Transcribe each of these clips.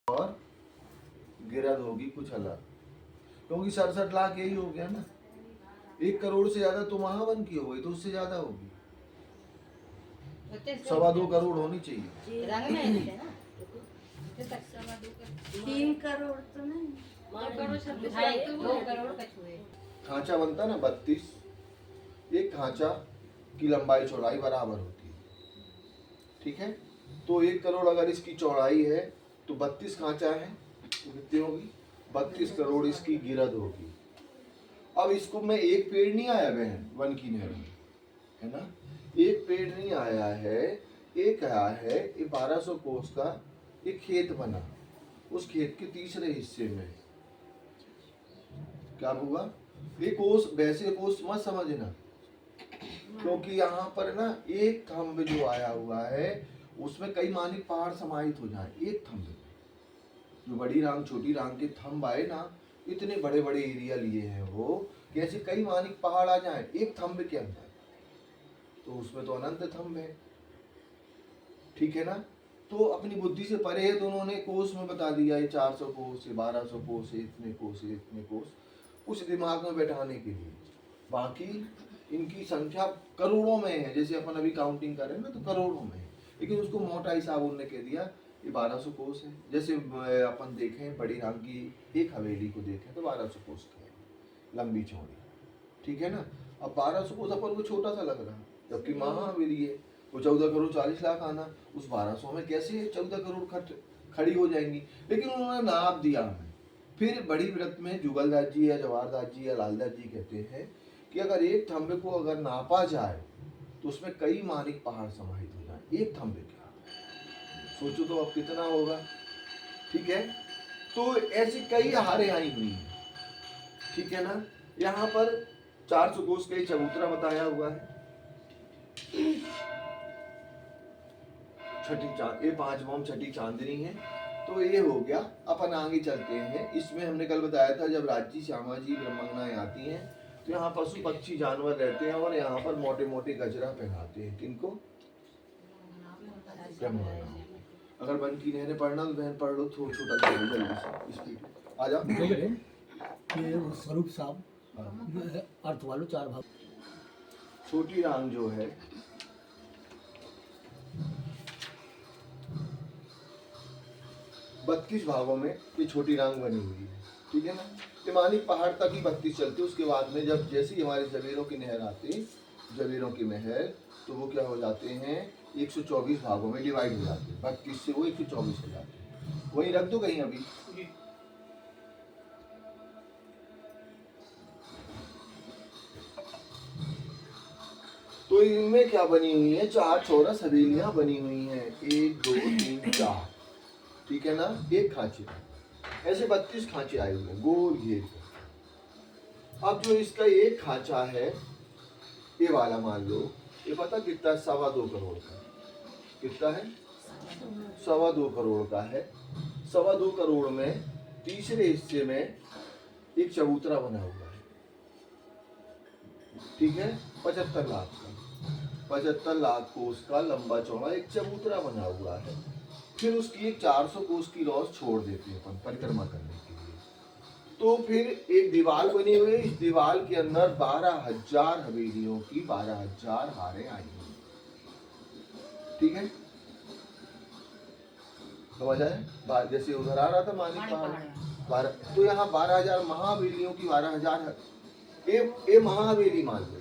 और गिरद होगी कुछ अलग, क्योंकि 67 लाख यही हो गया ना। 1 करोड़ से ज्यादा तो महावन की हो गई, तो उससे ज्यादा होगी, 2.25 करोड़ होनी चाहिए। 3 करोड़ तो नहीं, 2 करोड़ का छुए। खांचा बनता ना 32, एक खांचा की लंबाई चौड़ाई बराबर होती है, ठीक है। तो 1 करोड़ अगर इसकी चौड़ाई है तो 32 खांचा है, तो कितनी होगी? 32 करोड़ इसकी गिरद होगी। अब इसको मैं एक पेड़ नहीं आया बहन वन की नहर में, है ना, एक पेड़ नहीं आया है, एक आया है, ये 1200 कोस का एक खेत बना, उस खेत के तीसरे हिस्से में क्या हुआ? ये कोस वैसे कोस मत समझना, क्योंकि यहाँ पर ना एक थंब जो आया हुआ है उसमें कई मानिक पहाड़ समाहित हो जाए। एक थंब में जो बड़ी रांग छोटी रांग के थंब आए ना, इतने बड़े बड़े एरिया लिए हैं वो, कि ऐसे कई मानिक पहाड़ आ जाए एक थंब के अंदर, तो उसमें तो अनंत थंब है, ठीक है ना। तो अपनी बुद्धि से परे है, तो उन्होंने कोस में बता दिया ये 400 कोस, ये 1200 कोस, ये इतने कोस, ये इतने कोस, कुछ दिमाग में बैठाने के लिए। बाकी इनकी संख्या करोड़ों में है, जैसे अपन अभी काउंटिंग कर रहे हैं ना, तो करोड़ों में है, लेकिन उसको मोटा हिसाब उन्होंने कह दिया ये 1200 कोस है। जैसे अपन देखें बड़ी राम की एक हवेली को देखें तो 1200 कोस की है, लंबी चौड़ी, ठीक है ना। अब 1200 कोस अपन को छोटा सा लग रहा है, जबकि महाहवेली है वो 14 करोड़ 40 लाख आना, उस 1200 में कैसे 14 करोड़ खड़ी हो जाएंगी। लेकिन उन्होंने नाप दिया हमें। फिर बड़ी व्रत में जुगलदास जी या जवाहरदास जी या लालदास जी कहते हैं कि अगर एक थंबे को अगर नापा जाए तो उसमें कई मानिक पहाड़ समाहित हो जाए एक थंबे के। सोचो तो अब कितना होगा, ठीक है। तो ऐसी कई हारें आई हुई हैं, ठीक है ना। यहाँ पर 400 कोस का चबूतरा बताया हुआ है, ये 5 भौम छठी चांदनी है। तो ये हो गया। अपन आगे चलते हैं। इसमें हमने कल बताया था जब राज्य श्यामा जी ब्रह्मंगनाएं आती हैं तो यहाँ पशु पक्षी जानवर रहते हैं और यहाँ पर मोटे मोटे गजरा पहनाते हैं। किनको? ब्रह्मंगनाओं। अगर बन की नहरें पढ़ना तो बहन पढ़ लो, थोड़ा छोटा जल्दी से स्पीड आ जाओ। ये स्वरूप साहब अर्थ वालों 4 भाग। छोटी रांग जो है बत्तीस भागों में ये छोटी रांग बनी हुई है, ठीक है ना। तिमानिक पहाड़ तक ही 32 चलती, उसके बाद में जब जैसे ही हमारे जवेरों की नहर आती, जवेरों की नहर, तो वो क्या हो जाते हैं 124 भागों में डिवाइड हो जाते हैं, 32 से वो 124 हो जाते हैं। वही रख दो कहीं अभी। तो इनमें क्या बनी हुई है? 4 चौरस हवेलियां बनी हुई हैं, 1 2 3 4, ठीक है ना। एक खांचे ऐसे 32 खांचे आए हुए हैं गोल घेर के। अब जो इसका एक खांचा है ये वाला मान लो, ये पता कितना? 2.25 करोड़ का। कितना है? 2.25 करोड़ का है। 2.25 करोड़ में तीसरे हिस्से में एक चबूतरा बना हुआ है, ठीक है, 75 लाख का। 75 लाख कोस का लंबा चौड़ा एक चबूतरा बना हुआ है। फिर उसकी एक 400 कोस की रॉस छोड़ देते हैं अपन परिक्रमा करने के लिए। तो फिर एक दीवार बनी हुई है, इस दीवार के अंदर 12,000 हवेलियों की 12,000 हारें आई हुई, ठीक है। समझ आए? जैसे उधर आ रहा था मानिक पहाड़ 12, तो यहाँ 12,000 महाहवेलियों की 12,000 ये महाहवेली मान लो,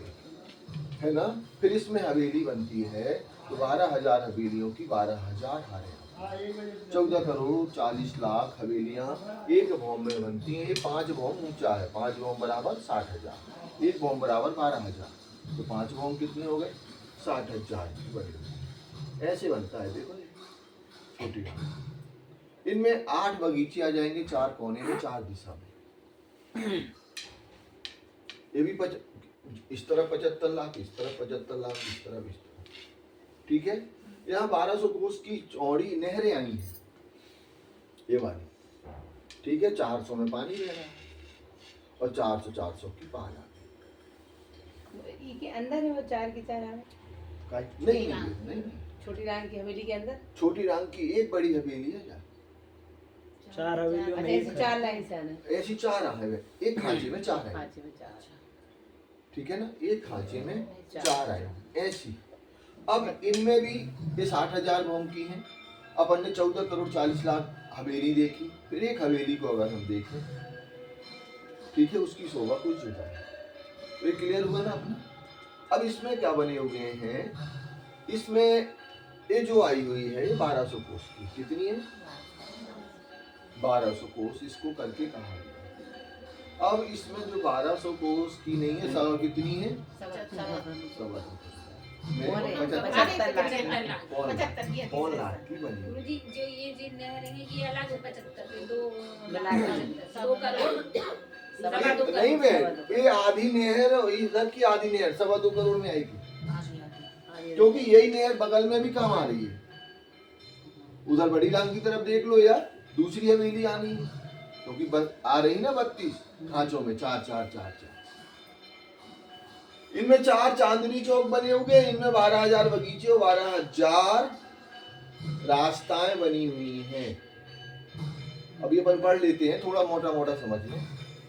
है ना। फिर इसमें हवेली बनती है तो 12,000 हवेलियों की 12,000 हारें, 14 करोड़ 40 लाख हवेलियां एक भौम में बनती हैं। ये 5 भौम ऊंचा है, 5 भौम बराबर 60,000, एक भौम बराबर 12,000, तो 5 भौम कितने हो गए? 60,000 की बनी। ऐसे बनता है, देखो छोटी रांग। इनमें 8 बगीचे आ जाएंगे, 4 कोने में 4 दिशा में। ये भी इस तरफ 75 लाख, इस तरफ 75 लाख, इस तरफ, ठीक है। यहाँ 1200 कोस की चौड़ी नहरें आई हैं, ये वाली, ठीक है। 400 में पानी बह रहा है और 400 की पार आ गई। के अंदर है वो 4 की 4 आ नहीं, नहीं, छोटी रांग की हवेली के अंदर। छोटी रांग की एक बड़ी हवेली है, 4 हवेलियों में अच्छा, ऐसे एक 4 लाइन से आना। ऐसी 4 है, एक खांचे में 4 है, खांचे में 4। ठीक है ना, एक खांचे में 4 आए ऐसी। अब इनमें भी ये 60,000 भौम की हैं। अपन ने 14 करोड़ 40 लाख हवेली देखी, फिर एक हवेली को अगर हम देखें, ठीक है, उसकी शोभा कुछ जुदा है। तो ये क्लियर हुआ ना अपना। अब इसमें क्या बने हुए हैं, इसमें ये जो आई हुई है ये 1200 कोस की, कितनी है, 1200 कोस इसको करके कहा गया। अब इसमें जो 1200 कोस की नहीं है, सवा कितनी है, सवा पौन लाख की बनी हुई। गुरुजी जो ये जी नहर है ये अलग है 75 2 करोड़ सवा 2 नहीं करोड़। बहन, ये आधी नहर और इधर की आधी नहर 2.25 करोड़ में आएगी, क्योंकि यही नहर बगल में भी काम आ रही है। उधर बड़ी डांग की तरफ देख लो यार, दूसरी हवेली आनी है, क्योंकि बस आ रही ना 32 खांचों में 4 इनमें 4 चांदनी चौक बने हुए, इनमें 12,000 बगीचे और 12,000 रास्ताएं बनी हुई हैं। अब ये अपन पढ़ लेते हैं, थोड़ा मोटा मोटा समझ लें,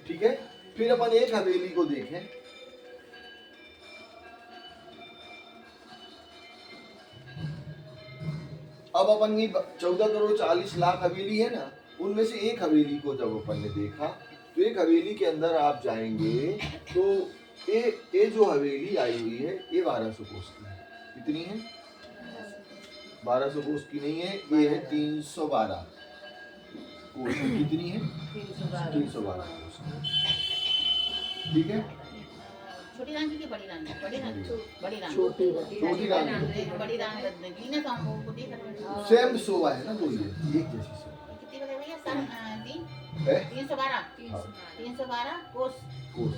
ठीक है। फिर अपन एक हवेली को देखें, अब अपन की 14 करोड़ 40 लाख हवेली है ना, उनमें से एक हवेली को जब अपन ने देखा, तो एक हवेली के अंदर आप जाएंगे तो ये जो हवेली आई हुई है ये 1200 कोस की है। कितनी है, 1200 कोस की नहीं है, ये है 312 कोस। कितनी है, 312 कोस की, ठीक है। छोटी रानी की बड़ी रानी, बड़ी रानी, बड़ी रानी, छोटी रानी बड़ी रानी बदलेगी ना, तो हम वो देख रहे हैं। सेम शोभा है ना, दो ये एक जैसी शोभा कितनी बदल गई है, 3 है। 312 कोस। कोस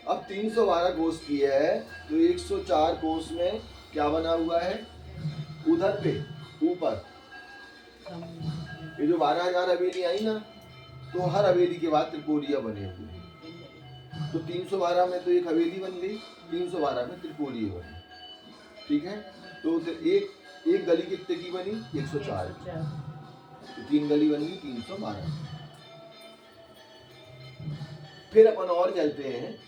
अब 312 कोस की है, तो 104 कोस में क्या बना हुआ है, उधर पे ऊपर ये जो 12,000 हवेली आई ना, तो हर हवेली के बाद त्रिकोणिया बने हुए हैं। तो 312 में तो एक हवेली बन गई, 312 में त्रिकोणीय बनी, ठीक है। तो एक गली कितने की बनी, 104 की, तो 3 गली बन गई 312। फिर अपन और चलते हैं,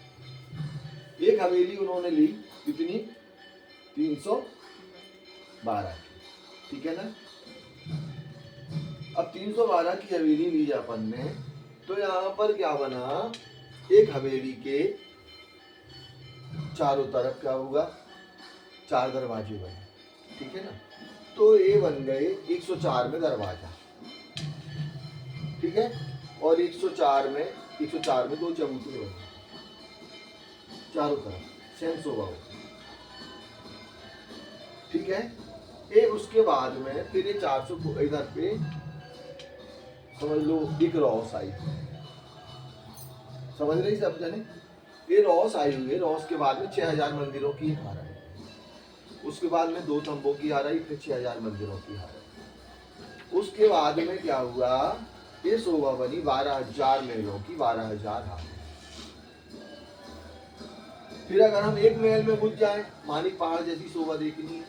एक हवेली उन्होंने ली कितनी, 312 की, ठीक है ना। अब 312 की हवेली ली अपन ने, तो यहाँ पर क्या बना, एक हवेली के चारों तरफ क्या होगा, 4 दरवाजे बने, ठीक है ना। तो ये बन गए 104 में दरवाजा, ठीक है, और 104 में 2 चबूतरे बने चारों तरफ, सेम शोभा हो, ठीक है। ये उसके बाद में फिर ये 400 को इधर पे समझ लो एक रॉस आई, समझ रही सब जने, ये रॉस आई हुई है। रॉस के बाद में 6,000 मंदिरों की हार आई, उसके बाद में 2 तंबों की हार आई, फिर 6,000 मंदिरों की हार आई। उसके बाद में क्या हुआ, ये शोभा बनी 12,000 महलों की, 12,000 हार। फिर अगर हम एक महल में घुस जाए, मानिक पहाड़ जैसी शोभा देखनी है,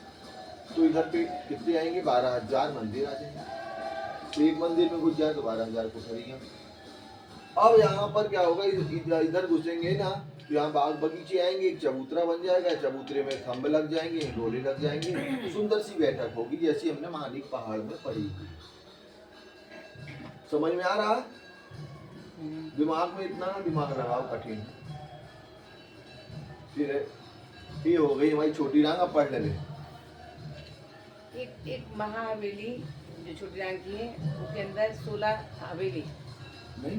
तो इधर पे कितने आएंगे, 12,000 मंदिर आ जाएंगे। तो एक मंदिर में घुस जाए तो 12,000 कोठरियां। अब यहाँ पर क्या होगा, इधर घुसेंगे ना, तो यहाँ बाग बगीचे आएंगे, एक चबूतरा बन जाएगा, चबूतरे में खंभ लग जाएंगे, डोले लग जाएंगे, तो सुंदर सी बैठक होगी, जैसी हमने मानिक पहाड़ में पढ़ी हुई। समझ में आ रहा, दिमाग में इतना दिमाग लगाओ, कठिन है। फिर ये हो गई हमारी छोटी रांग, अब पढ़ ले। एक महाहवेली जो छोटी रानी की है, उसके अंदर 16 हवेली, नहीं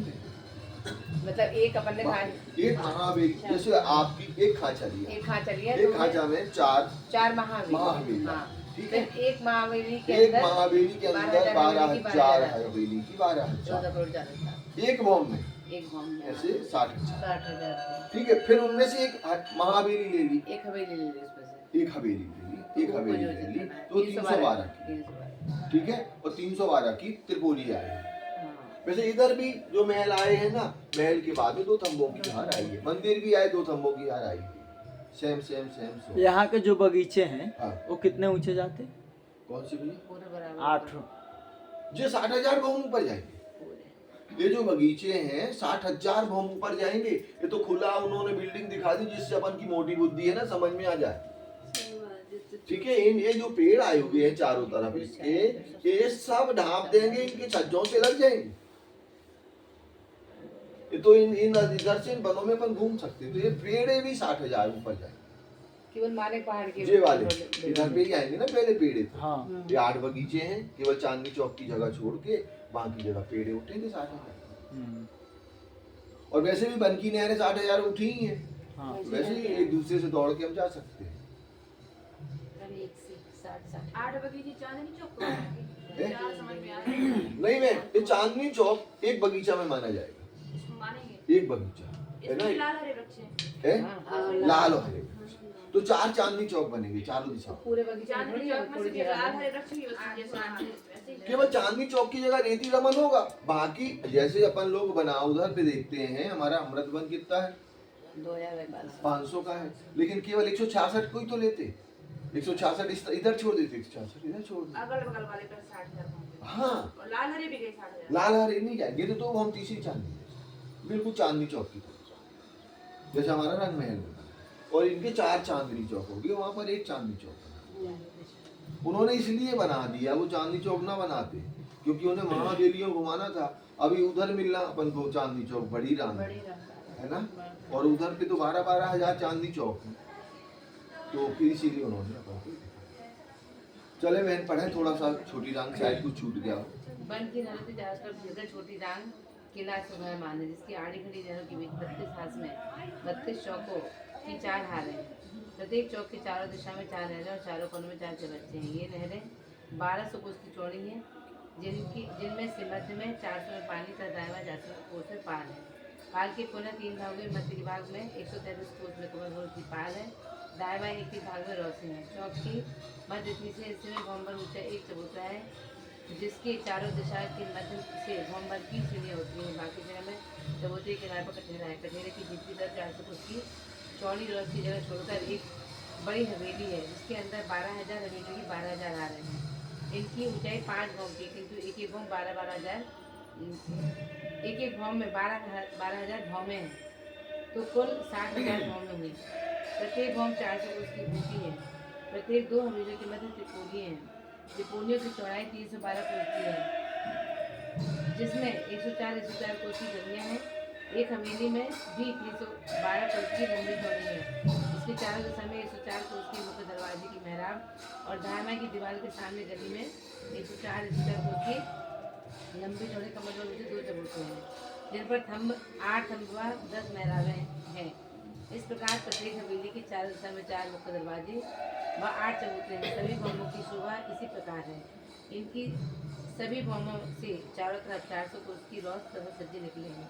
मतलब एक अपन ने एक महाहवेली, जैसे आपकी एक खांचा लिया, एक खांचा लिया, एक खांचा में 4 महाहवेली, हाँ, ठीक है। फिर एक महाहवेली के एक अंदर महाहवेली के अंदर 12,000 हवेली की, 12,000 एक बॉम्ब में, एक गांव में ऐसे 60,000, 60,000, ठीक है। फिर उनमें से एक महाहवेली ले ली, एक हवेली ले ली उसमें से, एक हवेली ले ली, एक हवेली ले ली, तो 312 की, ठीक है। और 312 की त्रिकोणी आई। वैसे इधर भी जो महल आए हैं ना, महल के बाद में 2 तंबों की हार आई है, मंदिर भी आए, 2 तंबों की हार आई है, सेम सेम सेम सेम। यहाँ के जो बगीचे हैं हाँ। वो कितने ऊंचे जाते हैं? कौन सी भैया? पूरे बराबर 8 ये 60,000 भौम ऊपर जाएंगे। ये जो बगीचे हैं 60,000 भौम ऊपर जाएंगे। ये तो खुला उन्होंने बिल्डिंग दिखा दी जिससे अपन की मोटी बुद्धि है ना समझ में आ जाए। ठीक है, ये जो पेड़ आए हुए हैं चारों तरफ इसके, ये सब ढांप देंगे, इनके छज्जों से लग जाएंगे। ये तो इन इधर से इन वनों में अपन घूम सकते हैं। तो ये पेड़ भी 60,000 ऊपर जाएंगे। केवल माने पहाड़ के ये वाले इधर पे ही आएंगे ना, पहले पेड़ थे। हाँ ये 8 बगीचे हैं, केवल चांदनी चौक की जगह छोड़ के बाकी जगह पेड़ उठेंगे 60,000। और वैसे भी बन की नहरें 60,000 उठी ही हैं। हाँ वैसे ही एक दूसरे से दौड़ के हम जा सकते हैं। अभी 1 से 60 8 बगीचे चांदनी चौक को हैं? क्या समझ में आ रहा है? नहीं मैं ये चांदनी चौक एक बगीचा में माना जाएगा। इसको मानेंगे। एक बगीचा है इसमें ना, लाल हरे वृक्ष हैं। है हाँ, लाल और हरे। तो 4 चांदनी चौक बनेंगे चारों दिशाओं। पूरे बगीचे में चांदनी थोड़ी चौक में थोड़ी सिर्फ जगह लाल है। हरे वृक्ष ही बस जैसे वैसे ही केवल चांदनी चौक की जगह रेती रमन होगा। बाकी जैसे अपन लोग बना उधर पे देखते हैं, हमारा अमृत वन कितना है 2000 500 का है, लेकिन केवल 166 को ही तो लेते। 166 इधर छोड़ देते, 166 इधर छोड़ देते। अगल बगल वाले पर 60,000 होंगे। हाँ और लाल हरे भी गए 60,000। लाल हरे नहीं जाएंगे तो हम तीसरी चांदनी बिल्कुल चांदनी चौक की तरफ जैसे हमारा रंग महल होगा। और इनके 4 चांदनी चौक होगी, वहां पर एक चांदनी चौक उन्होंने इसलिए बना दिया। वो चांदनी चौक ना बनाते क्योंकि उन्हें महावेलियों घुमाना था। अभी उधर मिलना अपन को चांदनी चौक बड़ी राम है ना, और उधर पे तो 12-12 हजार चांदनी चौक है। तो फिर इसीलिए उन्होंने अपन को चले बहन पढ़े थोड़ा सा छोटी राम शायद कुछ छूट गया हो। वन की नदी ज्यादातर जगह छोटी डांग किला सुबह माने जिसकी आड़ी खड़ी नहरों के बीच 32 हाथ में 32 चौकों की 4 हार हैं। प्रत्येक चौक की चारों दिशा में 4 नहरें और चारों कोनों में 4 चबच्चे हैं। ये नहरें 1200 कोस की चौड़ी हैं, जिनमें से मध्य में 400 में पानी तथा दाएं 400 कोस में पाल है। पाल के पुनः 3 भागों में मध्य भाग में 133 कोस में कमल की पाल है। दाएं बाएं एक भाग में रोशनी है। चौक की मध्य तीसरे हिस्से में भौमभर ऊंचा एक चबूतरा है जिसके चारों दिशा के मध्य से भौमभर की सीढ़ियाँ होती हैं। बाकी जगह में चबूतरे के किनारे पर कठेरा है। कठेरे की भीतरी तरफ 400 कोस की चौड़ी रोड की जगह छोड़कर एक बड़ी हवेली है जिसके अंदर 12,000 हवेली की 12,000 हार हैं। इनकी ऊंचाई 5 भौम की, किंतु एक एक भौम 12,000 एक एक भौम में 12,000 भौमें हैं, तो कुल 60,000 भौमें हुई। प्रत्येक भौम 400 कोस की ऊंची है। प्रत्येक 2 हवेलियों के मध्य त्रिकोणीय है। त्रिकोणियों की चौड़ाई 312 कोस की है, जिसमें 104 कोस की गलियां हैं। एक हवेली में भी 312 कोस की लंबी चौड़ी है। इसके चारों दिशा में 104 कोस के मुख्य दरवाजे की मेहराब और दाएं की दीवार के सामने गली में 104 कोस की लंबी चौड़ी कमर में 2 चबूतरे हैं जिन पर थंब 8 थंब व 10 मेहराबें हैं। इस प्रकार प्रत्येक हवेली के चारों दिशा में 4 मुख्य दरवाजे व 8 चबूतरे हैं। सभी भौमों की शोभा इसी प्रकार है। इनकी सभी भौमों से चारों तरफ 400 कोस की रोस तथा सज्जे निकले हैं।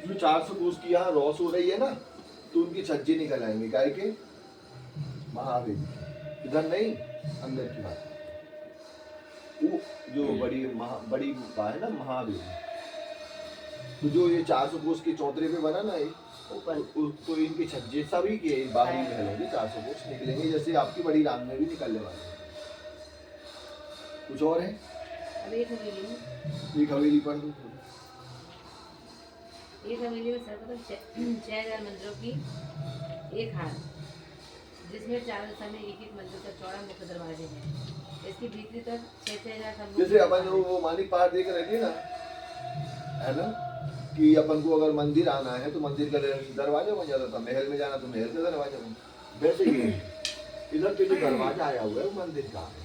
जो 400 कोस की यहाँ रॉस हो रही है ना, तो उनके छज्जे निकल आएंगे गाय के महावेली। इधर नहीं, अंदर की बात। वो जो बड़ी गुफा है ना महावेली, तो जो ये 400 कोस के चौतरे पे बना ना ऊपर, तो इनके छज्जे सभी के बाहरी निकलेंगे, 400 कोस निकलेंगे जैसे आपकी बड़ी राम में भी निकलने वाले हैं। कुछ और है? अब एक हवेली में एक हवेली पर दो सर्वप्रथम 6,000 मंदिरों की एक हार, जिसमें चारों दिशा में एक एक मंदिर का चौड़ा मुख्य दरवाजे हैं। इसकी भीतरी तरफ 6,000 खंभों जैसे अपन वो मानिक पहाड़ देख रहे थे ना, है ना, कि अपन को अगर मंदिर आना है तो मंदिर का दरवाजा बन जाता था, महल में जाना तो महल का दरवाजा बन। वैसे ही इधर पे जो दरवाजा आया हुआ है वो मंदिर का है।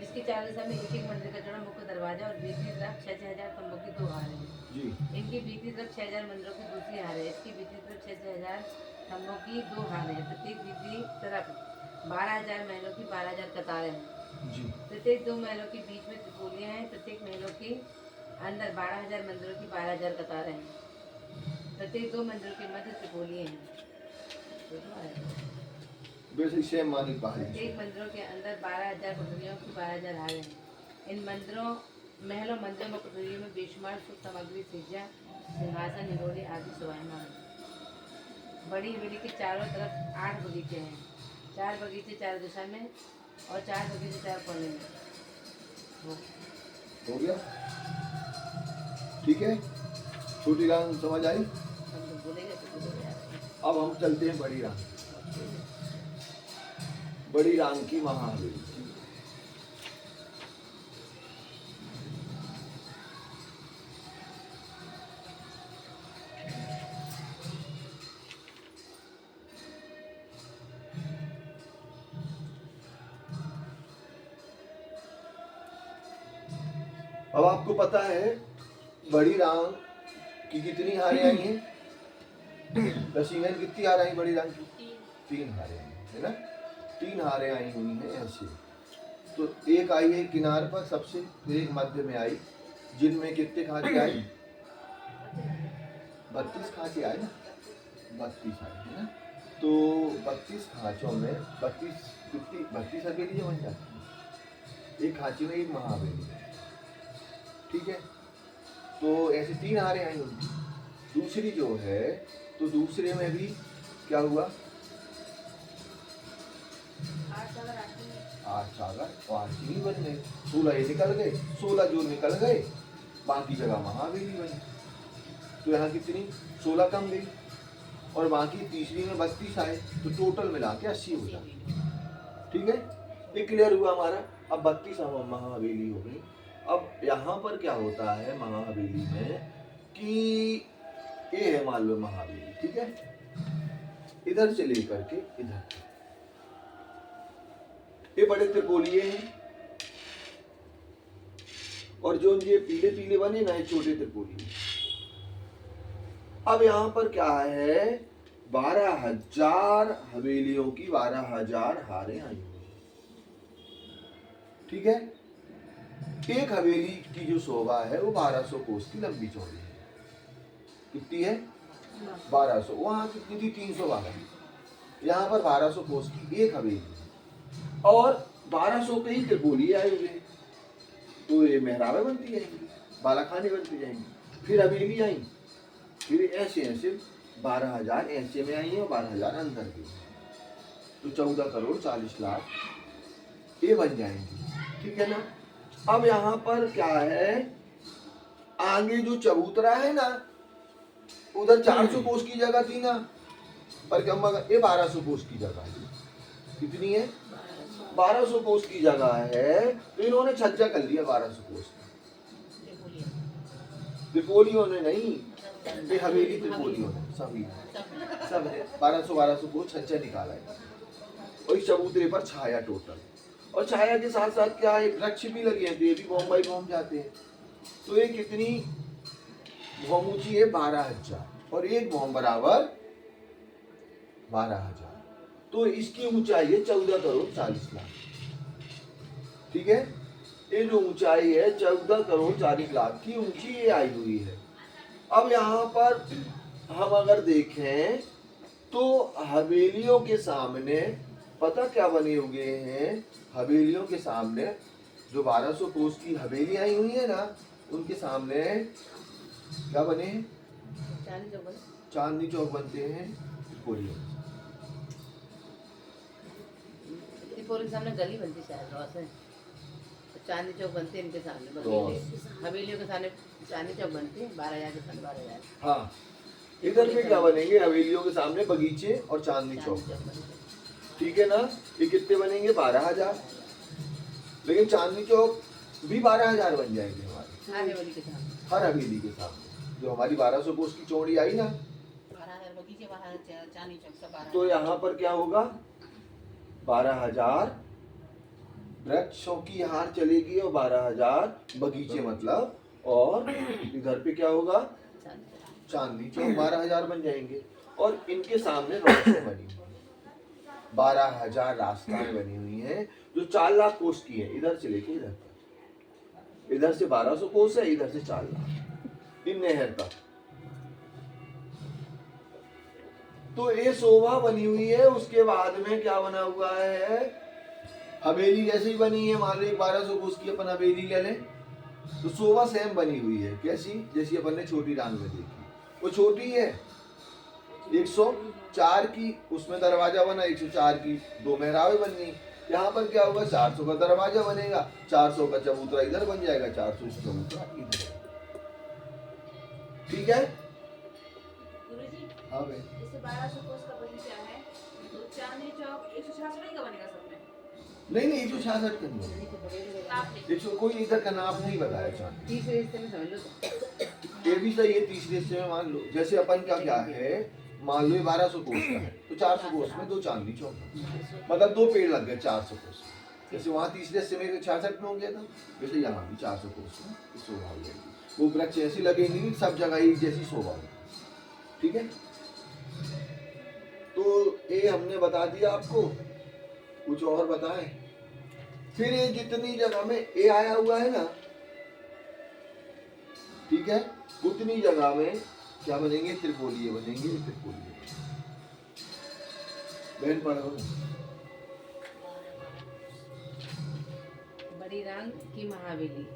जिसके चारों दिशा में एक एक मंदिर का चौड़ा मुख्य दरवाजा और भीतरी तरफ 6,000 खंभों की 2 हार हैं। जी इनकी भीतरी तरफ 6,000 मंदिरों की दूसरी हार है। इसकी भीतरी तरफ 6,000 खंभों की 2 हार हैं। प्रत्येक भीतरी तरफ 12,000 महलों की 12,000 कतारें हैं। जी प्रत्येक 2 महलों के बीच में त्रिकोणियां हैं। प्रत्येक महलों के अंदर 12,000 मंदिरों की 12,000 कतारें हैं। प्रत्येक 2 मंदिरों के मध्य त्रिकोणीय हैं। वैसे सेम मानिक पहाड़ है। प्रत्येक मंदिरों के अंदर 12,000 कुठरियों की 12,000 हार हैं। इन महलों मंदिरों में कुठरियों में बेशुमार सुख सामग्री, सज्जा, सिंहासन, निरोड़ी आदि शोभायमान है। बड़ी हवेली के चारों तरफ 8 बगीचे हैं। 4 बगीचे चारों दिशा में और 4 बगीचे 4 कोने में। हो गया, ठीक है। छोटी रांग समझ आई। हम लोग बोलेंगे तो बोलेंगे यार। अब हम चलते हैं बड़ी रांग। बड़ी रांग की महाहवेली। अब आपको पता है बड़ी रांग की कितनी हारें आई हैं? रसीमन कितनी हारें आई बड़ी रांग की? 3 हारें आई है ना। 3 हारें आई हुई हैं ऐसे। तो एक आई है किनार पर सबसे, फिर एक मध्य में आई, जिनमें कितने खांचे आई? 32 खांचे आए ना, 32 आए है ना। तो 32 खांचों में 32 हवेली बन जाती है। एक खांचे में एक महाहवेली, ठीक है। तो ऐसे 3 हारें आई उनकी। दूसरी जो है, तो दूसरे में भी क्या हुआ? 8 सागर और 8 चीनी बन गए। 16 ये निकल गए, 16 जो निकल गए, बाकी जगह महाहवेली बनी। तो यहाँ कितनी? 16 कम गई, और बाकी तीसरी में 32 आए, तो टोटल मिला के 80 हो जाए, ठीक है। ये क्लियर हुआ हमारा। अब 32 महाहवेली हो गई। अब यहाँ पर क्या होता है महाहवेली में कि ये है मान लो महाहवेली, ठीक है। इधर से लेकर के इधर ये बड़े त्रिकोणीय हैं, और जो ये पीले पीले बने ना, ये छोटे त्रिकोणीय। अब यहाँ पर क्या है? 12,000 हवेलियों की 12,000 हारें आई हुई, ठीक है। एक हवेली की जो शोभा है वो 1200 कोस की लंबी चौड़ी है। कितनी है? 1200। वहां कितनी थी? 312। यहाँ पर 1200 कोस की एक हवेली, और 1200 के ही त्रिकोणीय आए हुए, तो ये मेहराबें बनती जाएंगी, बालाखाने बनती जाएंगी, फिर हवेली आई, फिर ऐसे ऐसे 12,000 ऐसे में आई है और 12,000 अंदर की, तो 14 करोड़ 40 लाख ये बन जाएंगी, ठीक है ना। अब यहाँ पर क्या है? आगे जो चबूतरा है ना, उधर 400 कोस की जगह थी ना, पर क्या ये 1200 कोस की जगह है। कितनी है? 1200 कोस की जगह है, तो इन्होंने छज्जा कर लिया 1200 कोस का। त्रिपोलियों ने नहीं, ये हवेली त्रिपोलियों ने सभी सब है 1200 को छज्जा निकाला है, और इस चबूतरे पर छाया टोटल, और छाया के साथ साथ क्या है? वृक्ष भी लगे हैं, तो ये भी बॉम्बई घूम जाते हैं। तो ये कितनी भौम ऊंची है? 12,000, और एक भौम बराबर 12,000, तो इसकी ऊंचाई है 14 करोड़ 40 लाख, ठीक है। ये जो ऊंचाई है 14 करोड़ 40 लाख की ऊंची ये आई हुई है। अब यहाँ पर हम अगर देखें तो हवेलियों के सामने पता क्या बने हुए हैं? हवेलियों के सामने जो 1200 कोस की हवेली आई हुई है ना, उनके सामने क्या बने हैं? चांदनी चौक बनते हैं त्रिपोलियों। त्रिपोली के सामने गली बनती शायद रॉस है, तो चांदनी चौक बनते हैं इनके सामने, हवेलियों के सामने चांदनी चौक बनती है, 12,000 के सामने 12,000। हाँ, इधर पे क्या बनेंगे? हवेलियों के सामने बगीचे और चांदनी चौक, ठीक है ना। ये कितने बनेंगे? 12,000, लेकिन चांदनी चौक भी 12,000 बन जाएंगे हमारे हर हवेली के सामने, हर हवेली के सामने। जो हमारी 1200 कोस की चौड़ी आई ना, 12,000 बगीचे, 12,000 चांदनी चौक, सब 12,000। तो यहाँ पर क्या होगा? 12,000 वृक्षों की हार चलेगी और 12,000 बगीचे मतलब, और इधर पे क्या होगा? चांदनी चौक 12,000 बन जाएंगे, और इनके सामने रास्ते बनी हुई 12,000 रास्ताएं बनी हुई हैं, जो 4 लाख कोस की है, इधर से लेके इधर तक। इधर से 1200 कोस है, इधर से 4 लाख, इन नहर तक। तो ये शोभा बनी हुई है। उसके बाद में क्या बना हुआ है? हवेली जैसे ही बनी है, मान लो 1200 कोस की अपन हवेली ले लें, तो शोभा सेम बनी हुई है। कैसी? जैसी अपन ने छोटी रांग में देखी, वो छोटी है 104 की, उसमें दरवाजा बना, 104 की 2 मेहराबें बन गई, यहाँ पर क्या होगा, 400 का दरवाजा बनेगा, 400 का चबूतरा इधर बन जाएगा, 400 चबूतरा इधर। ठीक है। गुरुजी, हाँ भाई, जैसे 1200 कोस का बगीचा है तो चांदनी चौक 166 का बनेगा सब में। नहीं नहीं 166 का नहीं है। आपने 100 कोई इधर का नाप नहीं बताया चांदी। तीसरे हिस्से में समझ लो तो। ये भी सही है, तीसरे हिस्से में मान लो, जैसे अपन का क्या है, मान लो ये 1200 कोस का है तो 400 कोस में 2 चांदनी चौक, मतलब 2 पेड़ लग गए 400 कोस। जैसे वहाँ तीसरे हिस्से में 66 में हो गया था, वैसे यहाँ भी 400 कोस में शोभा हो जाएगी। वो वृक्ष ऐसी लगेंगी सब जगह एक जैसी शोभा होगी। ठीक है, तो ये हमने बता दिया आपको, कुछ और बताएं। फिर ये जितनी जगह में ए आया हुआ है ना, ठीक है, उतनी जगह में क्या बनेंगे, त्रिकोणीय बनेंगे, त्रिकोणीय। बहन पढ़ो। बड़ी रंग की महाबेली।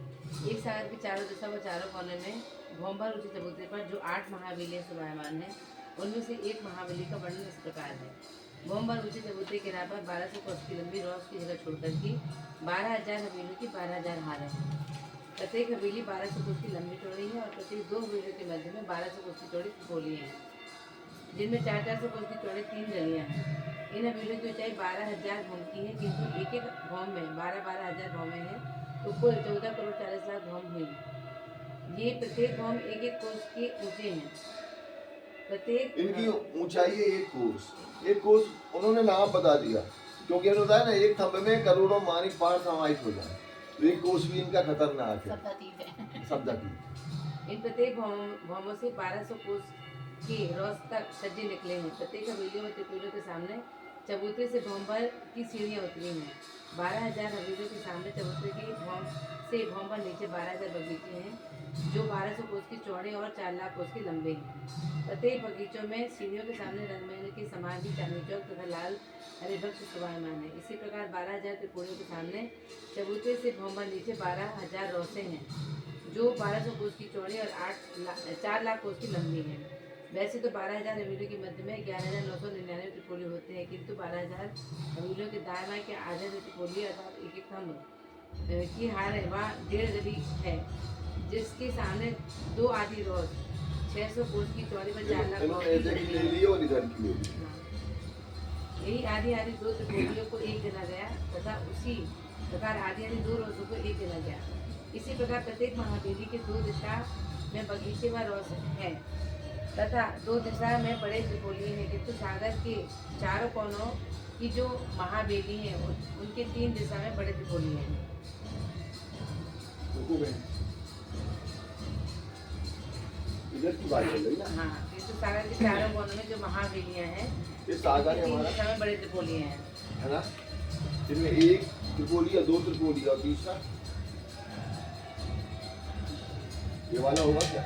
एक सागर के चारों दिशा व चारों कोने में भौंबर ऊंचे चबूतरे पर जो 8 महाबेलियां शोभायमान हैं, उनमें से एक महाबली का वर्णन इस प्रकार है। भौंबर ऊंचे चबूतरे के किनारे पर 1200 कोस की लंबी रॉस की जगह छोड़कर की 12,000 हवेलियों की 12,000 हार हैं। प्रत्येक हवेली 1200 कोस की लंबी चौड़ी है और प्रत्येक 2 हवेलियों के मध्य में 1200 कोस की चौड़ी त्रिकोणीय है, जिनमें 400 कोस की चौड़ी 3 गलियां हैं। इन हवेलियों की ऊंचाई 12,000 भौम की है, किंतु एक एक भौम में 12,000 भौमें हैं, तो कुल 14 करोड़ 40 लाख भौम हुई। ये प्रत्येक भौम एक एक कोस के ऊंचे हैं। प्रत्येक इनकी ऊंचाई है 1 कोस। 1 कोस उन्होंने नाम बता दिया, क्योंकि उन्होंने बताया ना एक थंबे में करोड़ों मानिक पहाड़ समाहित हो जाए, तो 1 कोस भी इनका खतरनाक है, शब्दातीत है। शब्दातीत। इन प्रत्येक भौमों से 1200 कोस की रॉस तक सज्जे निकले हैं। प्रत्येक हवेलियों में त्रिकोणों के सामने चबूतरे से भौंबर की सीढ़ियाँ उतरी हैं। 12,000 हवेलियों के सामने चबूतरे की भौम से भौंबर नीचे 12,000 बगीचे हैं, जो 1200 कोस की चौड़े और 4 लाख कोस के लंबे हैं। प्रत्येक बगीचों में सीढ़ियों के सामने रंगमहल की समाधि, चांदनी चौक तथा लाल हरे वृक्ष शोभायमान है। इसी प्रकार 12,000 त्रिकोणियों के सामने चबूतरे से भौंबर नीचे 12,000 रौसें हैं, जो 1200 कोस की चौड़ी और 4 लाख कोस की लंबी है। वैसे तो 12,000 हवेलियों के मध्य में 11,999 त्रिकोणी होते हैं, किंतु 12,000 हवेलियों के दाएं बाएं के आधे त्रिकोणी अर्थात एक एक थंब की हार है, वहाँ 1.5 गली है, जिसके सामने 2 आधी रोज 600 कोस की चौड़ी में 4 लाख इन्होंने ऐसे की ले ली और इधर की ले ली। यही आधी आधी 2 त्रिकोणियों को एक गिना गया तथा उसी प्रकार आधी आधी 2 रोजों को एक गिना गया। इसी प्रकार प्रत्येक महाबेली के 2 दिशा में बगीचे व रोज है तथा 2 दिशा में बड़े त्रिकोणीय हैं, किंतु सागर के चारों कोनों की जो महाबेली हैं उनके 3 दिशा में बड़े त्रिकोणीय हैं। रुको बहन, इधर की बात चल रही ना। हाँ, किंतु सागर के चारों कोनों में जो महाबेलियां हैं ये सागर है 3 हमारा, दिशा में बड़े त्रिकोणीय हैं। है ना, जिनमें 1 त्रिकोणीय, 2 त्रिकोणीय और तीसरा ये वाला होगा क्या?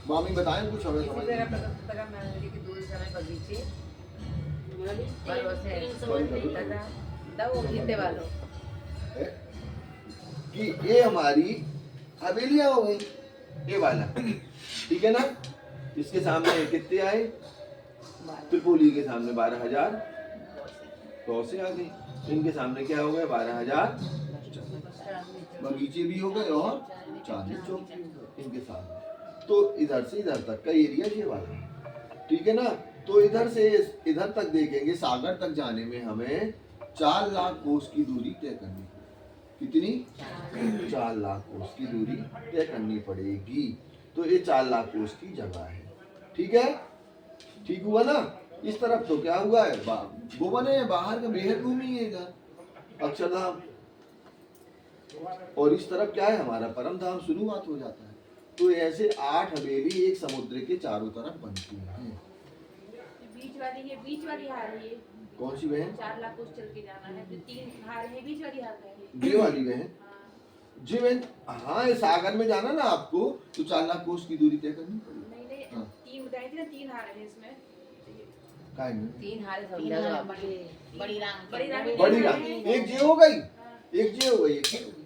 मामी बताएं कुछ हमें इसी समझ तरह नहीं। प्रकटता महाबेली के 2 दिशा में बगीचे वालों है कि ये हमारी हवेलियां हो गई, ये वाला, ठीक है ना। इसके सामने कितने आए, त्रिपोली के सामने 12,000 रौसे आ गई, इनके सामने क्या हो गए 12,000 बगीचे भी हो गए और चांदनी चौक भी हो गए इनके सामने। तो इधर से इधर तक का एरिया ये वाला है, ठीक है ना। तो इधर से इधर तक देखेंगे, सागर तक जाने में हमें 4 लाख कोस की दूरी तय करनी पड़ेगी। कितनी? 4 लाख कोस की दूरी तय करनी पड़ेगी। तो ये 4 लाख कोस की जगह है, ठीक है, ठीक हुआ ना। इस तरफ तो क्या हुआ है, वो बने बाहर का बेहद भूमि है इधर अक्षरधाम, और इस तरफ क्या है हमारा परम धाम शुरुआत हो जाता है। तो ऐसे 8 हवेली एक समुद्र के चारों तरफ बनती हैं। बीच वाली ये बीच वाली हार है ये, कौन सी बहन? 4 लाख कोस चल के जाना है, फिर 3 हार है, बीच वाली हार है ये। ये वाली बहन? हाँ। जी बहन, हाँ, ये सागर में जाना ना आपको तो 4 लाख कोस की दूरी तय करनी पड़ेगी। नहीं हाँ। 3 बताई थी ना, 3 हार है इसमें। काहे में? 3 हार तीन समझा लो आप। बड़ी बड़ी राम बड़ी राम बड़ी रानी एक जे हो गई, एक जे हो गई, एक जे हो गई।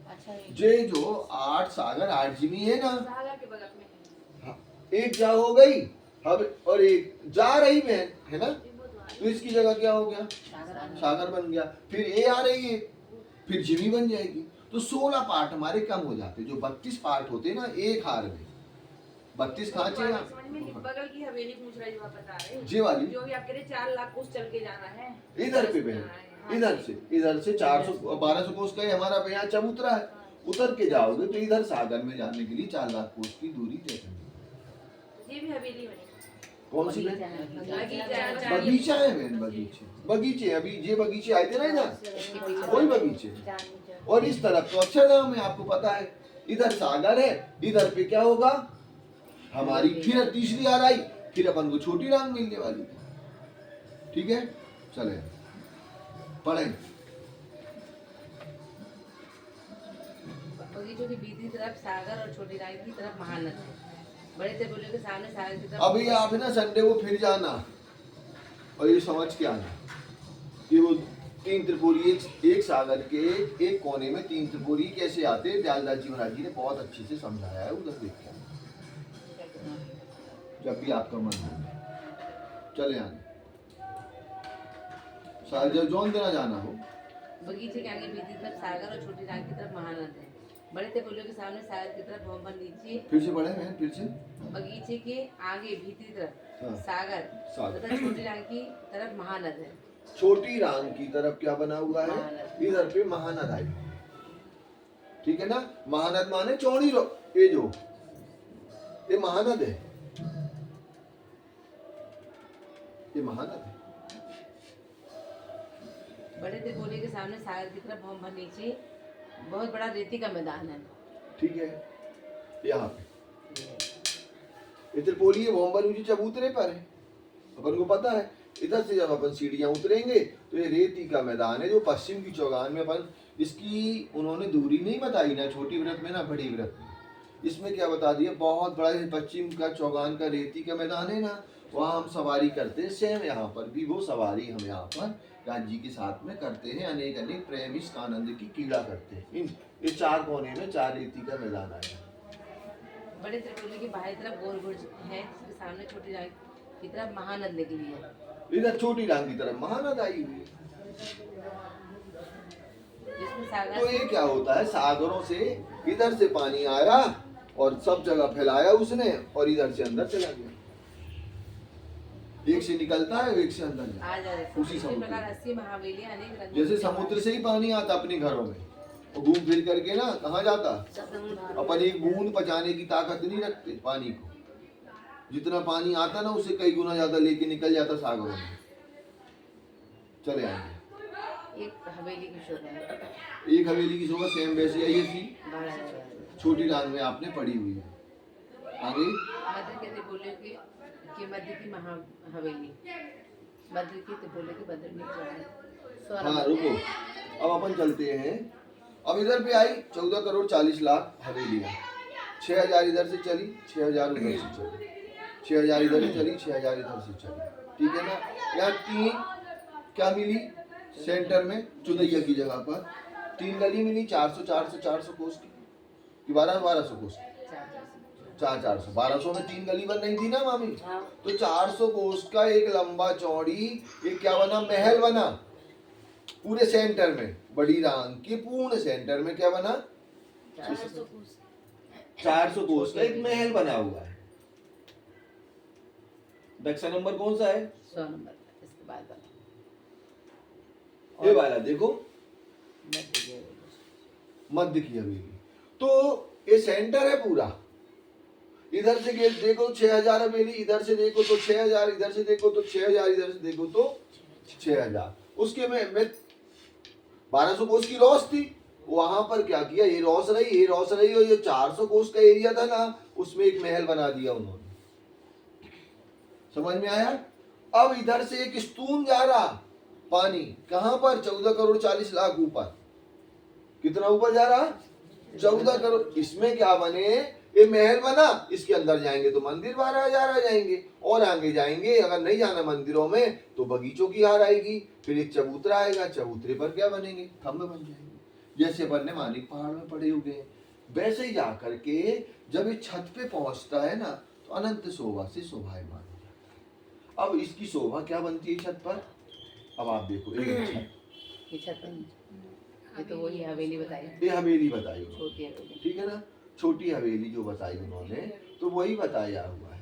अच्छा ये जे जो 8 सागर 8 जिमी है ना, सागर के बगल में है। हाँ, एक जा हो गई अब, और एक जा रही बहन है ना। ये वो तो इसकी जगह क्या हो गया, सागर बन गया। फिर ए आ रही है, फिर जिमी बन जाएगी। तो 16 पार्ट हमारे कम हो जाते। जो 32 पार्ट होते ना एक हार में, 32 खांचे हैं। समझ में बगल की हवेली पूछ रही जो आप बता रहे हो, जी वाली जो भी आप कह रहे 4 लाख कोस चल के जाना है इधर पे बहन, इधर से 400 1200 कोस का ही हमारा यहाँ चबूतरा है। उतर के जाओगे तो इधर सागर में जाने के लिए 4 लाख कोस की दूरी तय करनी। ये भी हवेली बनी। कौन सी बहन? बगीचा बगीचा है बहन, बगीचे अभी ये बगीचे आए थे ना इधर, वही बगीचे। और इस तरफ तो अक्षरधाम है, आपको पता है। इधर सागर है, इधर पे क्या होगा हमारी फिर तीसरी आ रही, फिर अपन को छोटी रांग मिलने वाली। ठीक है, चले पढ़े। बगीचों की बीती तरफ सागर और छोटी रानी की तरफ महानद है। बड़े तिरपुलियों के सामने सागर की तरफ अभी आप है ना संडे को फिर जाना और ये समझ के आना कि वो 3 त्रिपुरी एक सागर के एक कोने में 3 त्रिपुरी कैसे आते हैं। दयालदास जी महाराज जी ने बहुत अच्छे से समझाया है, उधर देख के आना जब भी आपका मन हो। चले आने जब जौन देना जाना हो। बगीचे के आगे बीती तरफ सागर और छोटी रानी की तरफ महानद है। बड़े तिरपुलियों के सामने सागर की तरफ भवन नीचे। फिर से पढ़े बहन, फिर से। बगीचे के आगे भीतरी तरफ हाँ। सागर सागर। तथा छोटी रानी की तरफ महानद है। छोटी रांग की तरफ क्या बना हुआ है, इधर पे महानद आई। ठीक है ना, महानद माने चौड़ी ये जो ये महानद है, ये महानद है। बड़े तिरपुलियों के सामने सागर की तरफ भवन नीचे बहुत बड़ा रेती का मैदान है। ठीक है, यहाँ पे त्रिपोली वोम्बर जी चबूतरे पर है, अपन को पता है। इधर से जब अपन सीढ़ियां उतरेंगे तो ये रेती का मैदान है जो पश्चिम की चौगान में अपन, इसकी उन्होंने दूरी नहीं बताई ना छोटी व्रत में ना बड़ी व्रत में। इसमें क्या बता दिया, बहुत बड़ा पश्चिम का चौगान का रेती का मैदान है ना, वहाँ हम सवारी करते हैं। सेम यहाँ पर भी वो सवारी हम यहाँ पर राज जी के साथ में करते हैं। अनेक अनेक प्रेम इस आनंद की कीड़ा करते हैं। इन ये 4 कोने में 4 रेती का मैदान आया। बड़े त्रिपुली की बाहरी तरफ गोल बुर्ज है जिसके सामने छोटी रानी की तरफ महानद निकली है। इधर छोटी रांग की तरफ महानद आई हुई है। जिसमें सागर तो ये क्या होता है, सागरों से इधर से पानी आया और सब जगह फैलाया उसने और इधर से अंदर चला गया। एक से निकलता है, एक से अंदर जाता है। आ जाए उसी इसी समुद्र प्रकार 80 महावेली अनेक रंगों जैसे की समुद्र से ही पानी आता अपने घरों में, और घूम फिर करके ना कहाँ जाता। अपन एक बूंद पचाने की ताकत नहीं रखते पानी को, जितना पानी आता ना उससे कई गुना ज्यादा लेके निकल जाता सागरों में। चले आएंगे। एक हवेली की शोभा है। एक हवेली की शोभा सेम वैसी आई थी, 12 छोटी रांग में आपने पड़ी हुई है। आगे मध्य के त्रिपुलियों की मध्य की महा हवेली, मध्य की त्रिपुलियों की बद्र नीचे। हाँ रुको, अब अपन चलते हैं। अब इधर पे आई 14 करोड़ 40 लाख हवेलियाँ। 6000 इधर से चली, 6000 उधर से चली, 6000 इधर से चली, 6000 इधर से चली। ठीक है ना, यहाँ 3 क्या मिली सेंटर में चुदैया की जगह पर 3 गली मिली 400 400 400 कोस की 1200 कोस की। 400 1200 में 3 गली बन रही थी ना मामी। तो 400 कोस का एक लंबा चौड़ी एक क्या बना, महल बना पूरे सेंटर में। बड़ी रांग के पूर्ण सेंटर में क्या बना, 400 कोस का एक महल बना हुआ है। दक्षा नंबर कौन सा है, 100 नंबर। इसके बाद ये वाला देखो, मध्य की हवेली। तो ये सेंटर है पूरा। इधर से देखो 6000 हवेली, इधर से देखो तो 6000, इधर से देखो तो 6000, इधर से देखो तो 6000। उसके में 1200 कोस की रॉस थी, वहां पर क्या किया, ये रॉस रही, ये रॉस रही, और ये 400 कोस का एरिया था ना, उसमें एक महल बना दिया उन्होंने। समझ में आया। अब इधर से एक स्तून जा रहा पानी, कहां पर, 14 करोड़ 40 लाख ऊपर। कितना ऊपर जा रहा, 14 करोड़। इसमें क्या बने, ये महल बना, इसके अंदर जाएंगे तो मंदिर 12,000 आ जाएंगे, और आगे जाएंगे अगर नहीं जाना मंदिरों में तो बगीचों की हार आएगी। फिर एक चबूतरा आएगा, चबूतरे पर क्या बनेंगे, खम्भे बन जाएंगे, जैसे अपन ने मानिक पहाड़ में पड़े हुए हैं। वैसे ही जाकर के जब ये छत पे पहुंचता है ना, तो अनंत शोभा से शोभायमान हो जाता है। अब इसकी शोभा क्या बनती है छत पर? अब आप देखो एक छत, ये छत नहीं, ये तो वही हवेली बताई, ये हवेली बताई उन्होंने, छोटी हवेली। ठीक है ना, छोटी हवेली जो बताई उन्होंने, तो वही बताया हुआ है।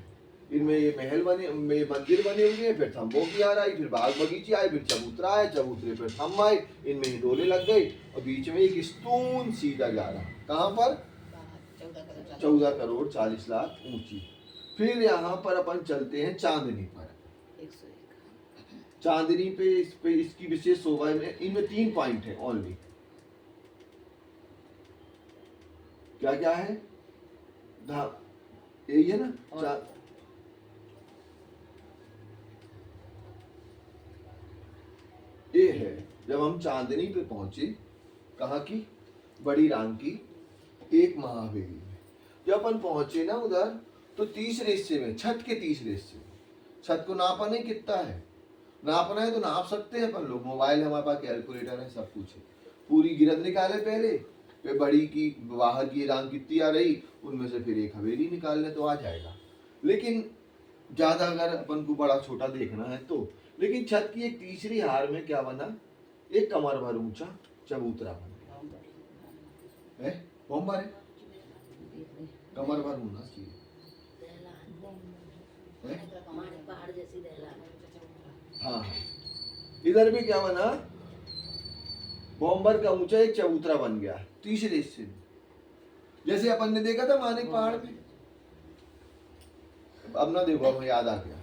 इनमें ये महल बने, में मंदिर बने हुए हैं, फिर थम्बों की आ रही, फिर बाग बगीचे आए, फिर चबूतरा आए, चबूतरे पर थम्ब आए, इनमें हिंडोले लग गए, और बीच में एक स्तून सीधा जा रहा, कहाँ पर? 14 करोड़ 40 लाख ऊंची। फिर यहाँ पर अपन चलते हैं चांदनी पर। 101। चांदनी पे इसकी विशेष शोभा में, इनमें 3 पॉइंट है ओनली। क्या क्या है? यही है ना, ये है। जब हम चांदनी पे पहुंचे, कहाँ की? बड़ी राम की एक महाहवेली में। जब अपन पहुंचे ना उधर, तो तीसरे हिस्से में, छत के तीसरे हिस्से में, छत को नापा नहीं कितना है, नापना है तो नाप सकते हैं अपन लोग, मोबाइल हमारे पास, कैलकुलेटर है, सब कुछ है। पूरी गिरद निकाले पहले, फिर बड़ी की बाहर की राम कितनी आ रही, उनमें से फिर एक हवेली निकाल ले तो आ जाएगा। लेकिन ज्यादा अगर अपन को बड़ा छोटा देखना है तो, लेकिन छत की एक तीसरी हार में क्या बना? एक कमर भर ऊंचा चबूतरा बना है, बॉम्बर है, कमर भर होना चाहिए है? पहाड़ जैसी दहलान। हाँ, इधर भी क्या बना? बॉम्बर का ऊंचा एक चबूतरा बन गया तीसरे हिस्से में, जैसे अपन ने देखा था मानिक पहाड़ में। अब ना देखो, हमें याद आ गया,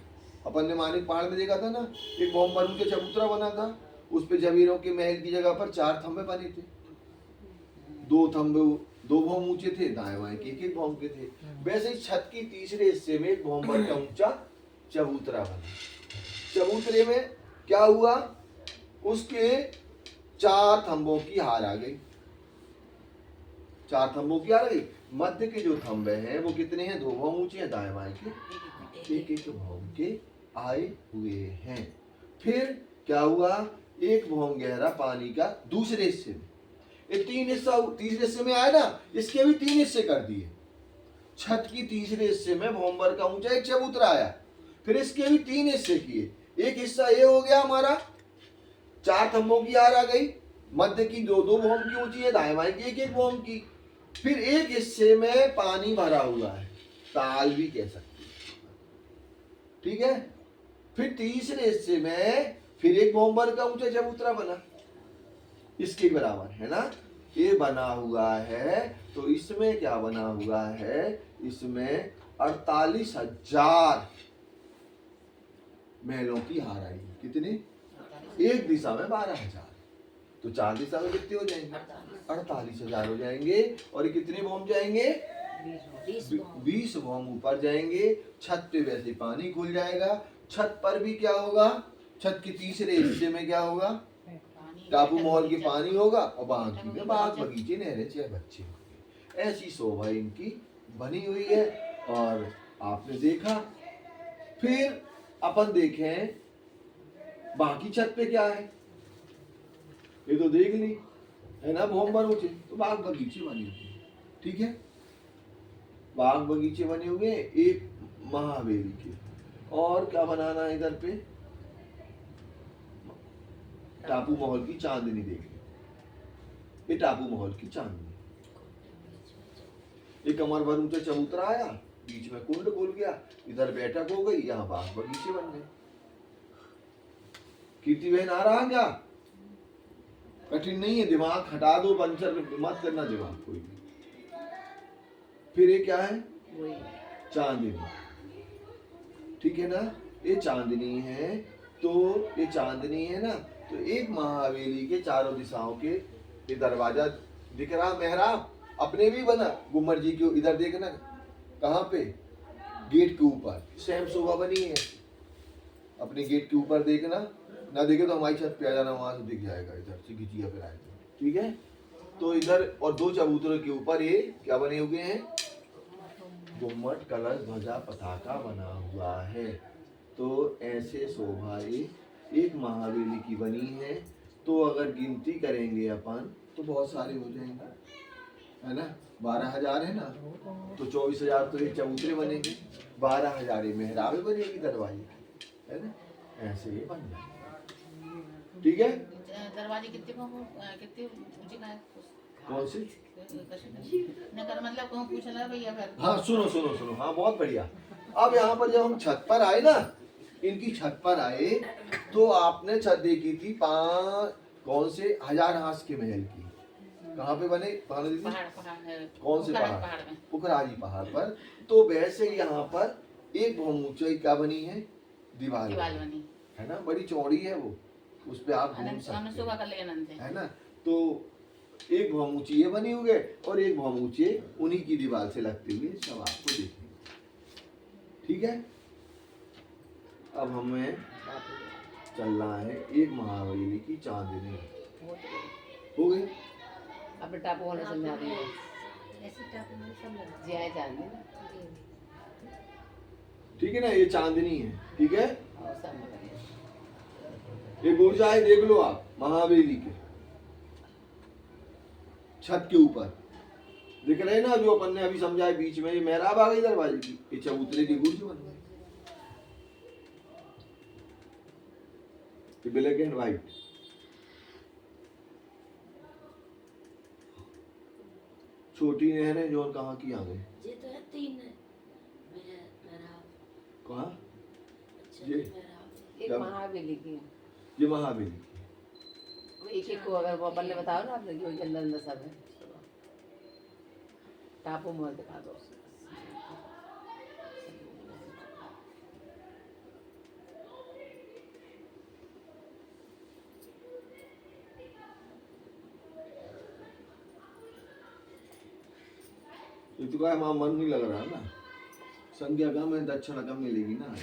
अपन ने मानिक पहाड़ में देखा था ना, एक बॉम्बर ऊंचा चबूतरा बना था, उस पे जमीरों के महल की जगह पर 4 थंबे बने थे, 2 थंबे 2 भौम ऊंचे थे, दाएं बाएं के 1-1 भौम के थे। वैसे ही छत की तीसरे हिस्से में एक बॉम्बर का ऊंचा चबूतरा बना। चबूतरे में क्या हुआ? उसके 4 थंबों की हार आ गई, 4 थंबों की हार आ गई। मध्य के जो थंबे हैं वो कितने हैं? 2 भौम ऊंचे हैं, दाएं बाएं के 1-1 भौम के आए हुए हैं। फिर क्या हुआ? 1 भौम गहरा पानी का दूसरे हिस्से में, ये 3 हिस्सा तीसरे हिस्से में आया ना, इसके भी 3 हिस्से कर दिए। छत की तीसरे हिस्से में भौम्बर का ऊंचा एक चबूतरा आया, फिर इसके भी 3 हिस्से किए। एक हिस्सा ये हो गया हमारा, 4 थंबों की हार आ गई, मध्य की 2-2 भौम की ऊंची है, दाएं बाएं की 1-1 भौम की। फिर एक हिस्से में पानी भरा हुआ है, ताल भी कह सकते हैं, ठीक है। फिर तीसरे हिस्से में फिर एक भौम्बर का ऊंचा चबूतरा बना, इसके बराबर है ना, ये बना हुआ है। तो इसमें क्या बना हुआ है? इसमें 48,000 महलों की हार आई। कितनी? एक दिशा में 12,000, तो 4 दिशा में कितने हो जाएंगे? 48,000 हो जाएंगे। और ये कितने भौम जाएंगे? 20 भौम ऊपर जाएंगे। छत पे वैसे पानी खुल जाएगा। छत पर भी क्या होगा? छत के तीसरे हिस्से में क्या होगा? टापू महल के पानी होगा, और बाकी में बाग बगीचे नहरें चाहे बच्चे होंगे। ऐसी शोभा इनकी बनी हुई है। और आपने देखा, फिर अपन देखें बाकी छत पे क्या है, ये तो देख ली है ना, भौम्बर ऊंचे, तो बाग बगीचे बने हुए, ठीक है, बाग बगीचे बने हुए एक महाहवेली के। और क्या बनाना है इधर पे? टापू महल की चांदनी देख ली, ये टापू महल की चांदनी। एक कमर भर ऊंचा चबूतरा आया, बीच में कुंड खुल गया, इधर बैठक हो गई, यहाँ बाग बगीचे बन गए। कीर्ति बहन आ रहा है क्या? कठिन नहीं है, दिमाग हटा दो, पंचर मत करना दिमाग कोई भी। फिर ये क्या है? चांदनी, ठीक है ना, ये चांदनी है। तो ये चांदनी है ना, तो एक महाहवेली के चारों दिशाओं के ये दरवाजा दिख रहा, मेहराब अपने भी बना, गुम्मर जी के इधर देखना, कहाँ पे? गेट के ऊपर सेम शोभा बनी है। अपने गेट के ऊपर देखना, ना देखे तो हमारी छत पे आ जाना, वहां से दिख जाएगा, इधर से खिंचिया फिर आए, ठीक है। तो इधर और 2 चबूतरों के ऊपर ये क्या बने हुए हैं? गुम्मट, कलश, ध्वजा, पताका बना हुआ है। तो ऐसे शोभा एक महाहवेली की बनी है। तो अगर गिनती करेंगे अपन तो बहुत सारे हो जाएंगे, है ना। 12,000 है ना, तो 24,000 तो ये चबूतरे बनेंगे, 12,000 ये मेहराबे बनेगी, दरवाजे, है ना, ऐसे ये बन जाए। ठीक है, दरवाजे कितने कितने ऊंचे का है? कौन सी? नगर मतलब कौन पूछ रहा है भैया फिर? हाँ सुनो सुनो सुनो, हाँ बहुत बढ़िया। अब यहाँ पर जब हम छत पर आए ना, इनकी छत पर आए, तो आपने छत देखी थी कौन से 1000 हांस के महल की। कहाँ पे बने भानु दीदी? पहाड़ है। कौन से पुखराज पहाड़? में। पुखराजी पहाड़ पर। तो वैसे यहाँ पर एक बहुत ऊंचाई क्या बनी है, दीवार दीवार बनी है ना, बड़ी चौड़ी है वो, उस पे आप घूम हमने सकते सुबह हैं, कर लिया नंद है ना। तो एक बहुत ऊंची ये बनी हुई है और एक बहुत ऊंची उन्हीं की दीवार से लगते हुए सब आपको देखेंगे। ठीक है, अब हमें चलना है एक महाबली की चांदनी। हो गई? अपने टापू वाले समझा देंगे ऐसे टापू में सब लगा जी आए चांदी ठीक है ना, ये चांदनी है। ठीक है, और सब बढ़िया। ये गुर्जा है, देख लो आप, महाबली के छत के ऊपर दिख रहे ना, जो अपन ने अभी समझाए बीच में, ये मेहराब आ गई दरवाजे की, ये चबूतरे की गुर्ज बन गई, ब्लैक एंड व्हाइट। छोटी नहरें जो कहाँ की आ गई? ये तो है 3 है मेरा कहाँ? अच्छा ये मेरा एक जब- महाबली की ये महाबली। वो एक एक को अगर वो अपन ने बताओ ना आपने कि अंदर अंदर सब है टापू मोहल दिखा दो ये तो क्या है, वहाँ मन नहीं लग रहा है ना, संज्ञा कम है, दक्षिणा कम मिलेगी ना।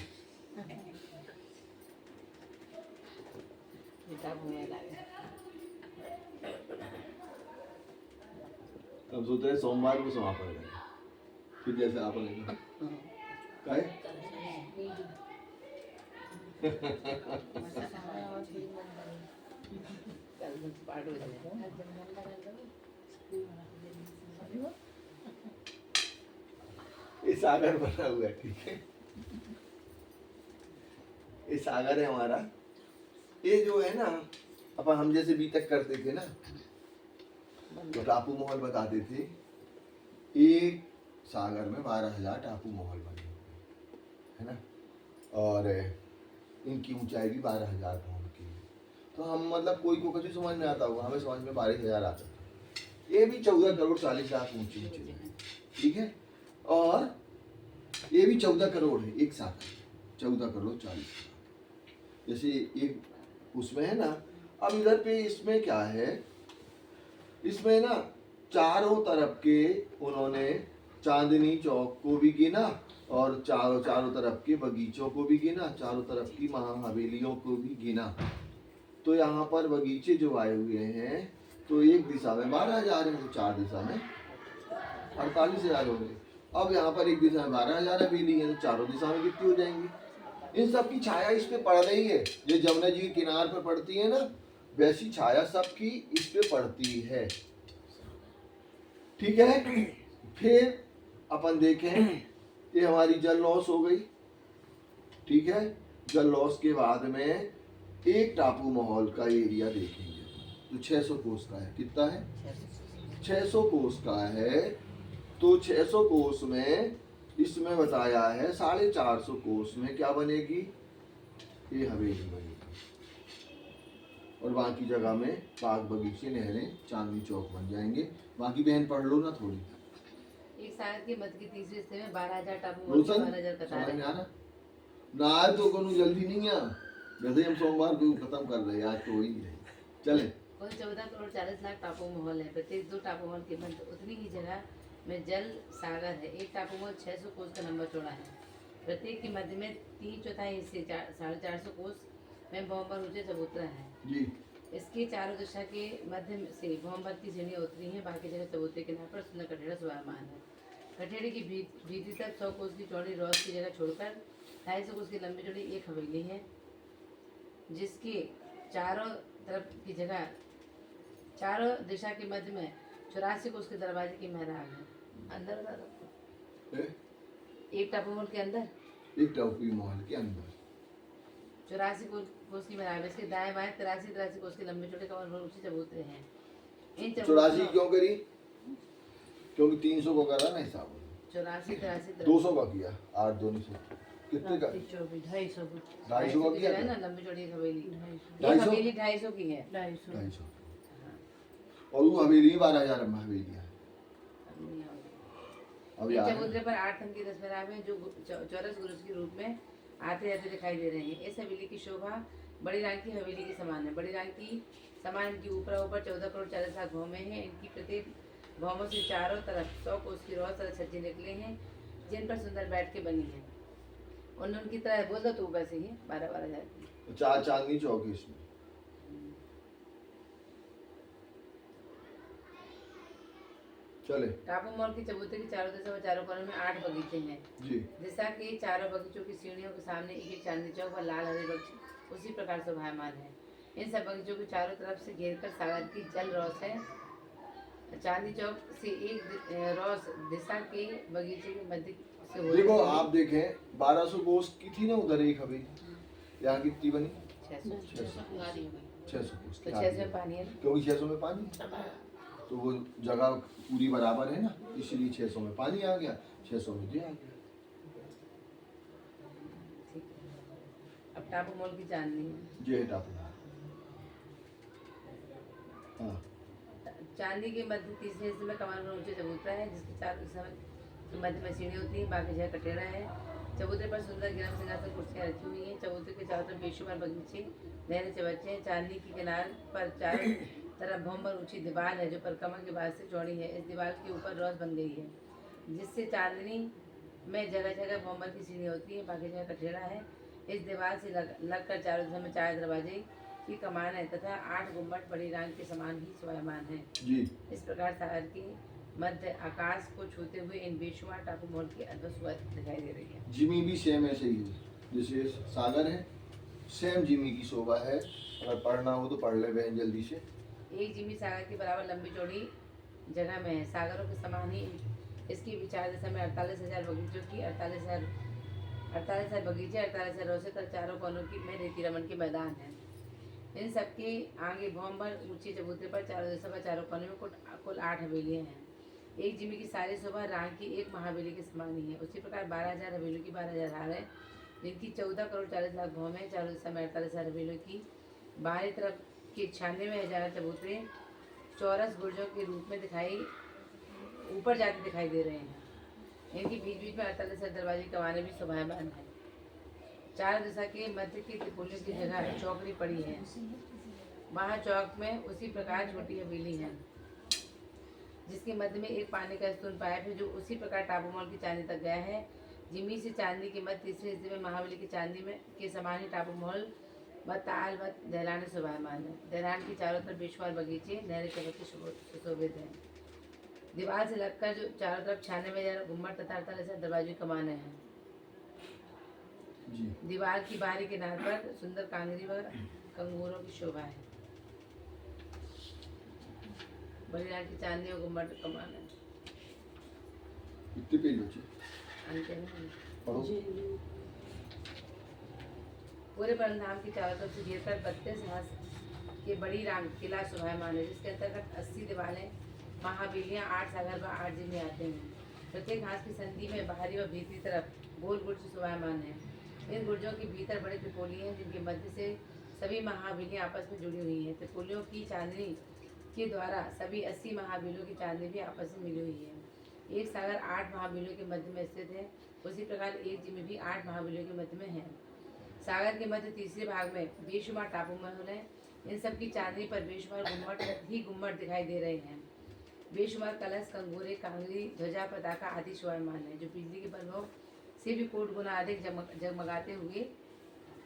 ये टापू मोहल आ गया अब सोच रहे सोमवार को समापन करें, फिर जैसे आपने कहा है कल पार्ट हो जाएगा ये सागर बना हुआ है। ठीक है, ये सागर है हमारा। ये जो है ना, अपन हम जैसे बी तक करते थे ना, तो टापू महल बताते थे, एक सागर में 12,000 टापू महल बने हुए है ना, और इनकी ऊंचाई भी 12,000 फुट की है। तो हम मतलब कोई को कुछ समझ में आता होगा, हमें समझ में 12,000 आता था। ये भी 14 करोड़ 40 लाख ऊंचे ऊंचे हैं। ठीक है, और ये भी 14 करोड़ है एक साथ, 14 करोड़ 40 लाख। जैसे एक उसमें है ना, अब इधर पे इसमें क्या है, इसमें ना चारों तरफ के उन्होंने चांदनी चौक को भी गिना और चारों तरफ के बगीचों को भी गिना, चारों तरफ की महाहवेलियों को भी गिना। तो यहाँ पर बगीचे जो आए हुए हैं, तो एक दिशा में 12,000 है, तो 4 दिशा में 48,000 हो गए। अब यहाँ पर एक दिशा में 12,000 हवेली है, तो चारों दिशा में कितनी हो जाएंगी? इन सब की छाया इस पे पड़ रही है, जो जमुना जी के किनार पर पड़ती है ना, वैसी छाया सबकी इस पे पड़ती है। ठीक है, फिर अपन देखें, ये हमारी जल लॉस हो गई। ठीक है, जल लॉस के बाद में एक टापू महल का एरिया देखेंगे, तो 600 कोस का है। कितना है? 600 कोस का है। तो 600 कोस में इसमें बताया है 450 कोस में क्या बनेगी? ये हवेली बनेगी, और बाकी जगह में बाग बगीचे नहरें चांदनी चौक बन जाएंगे। बाकी बहन पढ़ लो ना थोड़ी। एक साल के मध्य की तीसरे हिस्से में 12,000 टापू रोशन 12,000 कतार समझ में है। आ रहा? ना आए तो कोनो जल्दी नहीं आ, वैसे हम सोमवार को खत्म कर रहे हैं, आज तो हो ही नहीं रहे। चले, कुल 14 करोड़ 40 लाख टापू महल है। प्रत्येक 2 टापू महल के मध्य उतनी ही जगह में जल सागर है। एक टापू महल 600 कोस का लंबा चौड़ा है। प्रत्येक के मध्य में 3/4 हिस्से 450 कोस में भंवर ऊंचे चबूतरा है। जी इसके चारों दिशा के मध्य से भंवर की सीढ़ियाँ उतरी हैं। बाकी जगह चबूतरे के किनारे पर सुंदर कठेड़ा सुभामान है। कठेड़े की भीति तक 100 कोस की चौड़ी रॉस की जगह छोड़कर 250 कोस की लंबी चौड़ी एक हवेली है, जिसके चारों तरफ की जगह चारों दिशा के मध्य में 84 कोस के दरवाजे की मेहराब है। अंदर बता दो। ए? एक टापू महल के अंदर एक टापू महल के अंदर 84 कोस की बनावट है। इसके दाएं बाएं 83 कोस के लंबे छोटे कमर ऊंचे चबूतरे हैं। इन 84 क्यों करी? क्योंकि 300 को करा ना हिसाब, 84 200 का किया, 8 2 सौ कितने का? 250 250 का की किया है था? ना लंबी चौड़ी एक हवेली। 250? एक हवेली 250 की है। 250 250 और वो हवेली 12,000 में हवेली है अभी इस आ चबूतरे पर 8 थन की 10 मेहराबें जो चौरस गुरुज के रूप में आते जाते दिखाई दे रहे हैं। इस हवेली की शोभा बड़ी रांग की हवेली के समान है। बड़ी रांग की समान इनकी ऊपर 14 करोड़ 40 लाख भौमें हैं। इनकी प्रत्येक भौमों से चारों तरफ 100 कोस की रोज तरह छज्जे निकले हैं जिन पर सुंदर बैठ के बनी है। उनकी तरह बोल दो तो वैसे ही 12 हजार की। 4 चांदनी चौक है इसमें। चले टापू मॉल की चबूतरे की चारों दिशा व चारों कोनों में 8 बगीचे हैं। जी। दिशा के चारों बगीचों की सीढ़ियों के सामने एक चांदनी चौक व लाल हरे वृक्ष उसी प्रकार शोभायमान है। इन सब बगीचों को चारों तरफ से घेरकर सागर की जल रौस है। चांदनी चौक से एक रौस दिशा के बगीचे के मध्य से होती देखो हुई आप देखें 1200 कोस की थी ना उधर एक हवेली, यहाँ कितनी बनी? 600 गाड़ी हो गई 600 कोस तो की। 600 में पानी है ना? क्योंकि 600 में पानी, तो वो जगह पूरी बराबर है ना, इसलिए 600 में पानी आ गया, 600 में ये आ गया। ठीक है। अब टापू मॉल की चांदनी है। ये है टापू। हाँ चांदी के मध्य तीसरे हिस्से में कमान में ऊंचे चबूतरा है जिसके चारों दिशा में मध्य में सीढ़ी होती है, बाकी जगह कटेरा है। चबूतरे पर सुंदर गिरम सिंहासन कुर्सियां रखी हुई हैं। चबूतरे के चारों तरफ बेशुमार बगीचे नहरे चबच्चे हैं। चांदी की किनार पर चारों तरफ भौमर ऊंची दीवार है जो परकमल के बाद से चौड़ी है। इस दीवार के ऊपर रौस बन गई है जिससे चांदनी में जगह जगह भौमर की सीढ़ी होती है, बाकी जगह कटेरा है। इस दीवार से लगकर चारों दिशा में 4 दरवाजे की कमान है तथा 8 गुम्बद बड़ी रांग के समान ही शोभायमान है। जी। इस प्रकार सागर के मध्य आकाश को छूते हुए इन बेशुमार टापू मॉल की अद्भुत सुबह दिखाई दे रही है। जिमी भी सेम ऐसे ही है, जैसे सागर है सेम जिमी की शोभा है। अगर पढ़ना हो तो पढ़ ले बहन जल्दी से। एक जिमी सागर के बराबर लंबी चौड़ी जगह में है। सागरों के समान ही इसकी विचार दिशा में 48,000 बगीचों की 48,000 बगीचे 48,000 रोसे तक चारों कोनों की में रेती रमन के मैदान है। इन सबके आगे भौमभर ऊंचे चबूतरे पर चारों दिशा पर चारों कोने में कुल 8 हवेलियां हैं। एक जिमी की सारी शोभा रांग की एक महावेली के समान ही है। उसी प्रकार 12,000 हवेलियों की 12,000 हार है जिनकी 14 करोड़ 40 लाख भौमें हैं। चारों दिशा में 48,000 हवेलियों की बाहरी तरफ के 96,000 चबूतरे चौरस गुर्जों के रूप में ऊपर जाते दिखाई दे रहे हैं। इनकी बीच बीच में 48,000 दरवाजे कमाने भी शोभायमान है। चार दिशा के मध्य की त्रिपोलियों की जगह चौकड़ी पड़ी है। वहाँ चौक में उसी प्रकार छोटी हवेली है जिसके मध्य में एक पानी का स्तून पाइप है जो उसी प्रकार टापू मॉल की चांदी तक गया है। जिमी से चांदी के मध्य तीसरे हिस्से में महाबली की चांदी में के समान ही टापू मॉल व ताल व दहलान शोभायमान है। दहलान की चारों तरफ बेशुमार बगीचे नहरे चबक्के सुशोभित हैं। दीवार से लगकर जो चारों तरफ 96,000 गुम्बद तथा 48,000 दरवाजे कमाने हैं। जी। दीवार की बाहरी किनार पर सुंदर कांगरी व कंगूरों की शोभा है। बड़ी रात की चांदी और गुम्बद कमान है। कितने पेज बचे? अंत में पढ़ो। पूरे परमधाम की चारों तरफ से घेरकर 32 हाथ के बड़ी रांग किला शोभायमान है जिसके अंतर्गत 80 दीवारें महाबेलियाँ 8 सागर व 8 जिले आते हैं। प्रत्येक घास की संधि में बाहरी व भीतरी तरफ गोल गुर्ज शोभायमान है। इन गुर्जों के भीतर बड़े त्रिपोली हैं जिनके मध्य से सभी महाबेलियाँ आपस में जुड़ी हुई हैं। त्रिपोलियों की चांदनी के द्वारा सभी 80 महाबेलियों की चांदनी भी आपस में मिली हुई है। एक सागर 8 महाबेलियों के मध्य में स्थित है। उसी प्रकार एक जिमी भी 8 महाबेलियों के मध्य में है। सागर के मध्य तीसरे भाग में बेशुमार टापू महल है। इन सब की चांदनी पर बेशुमार गुम्बद दिखाई दे रहे हैं। बेशुमार कलश कंगूरे कांगरी ध्वजा पताका आदि शोभायमान है जो बिजली के प्रभाव से भी कोट गुना अधिक जगमगाते हुए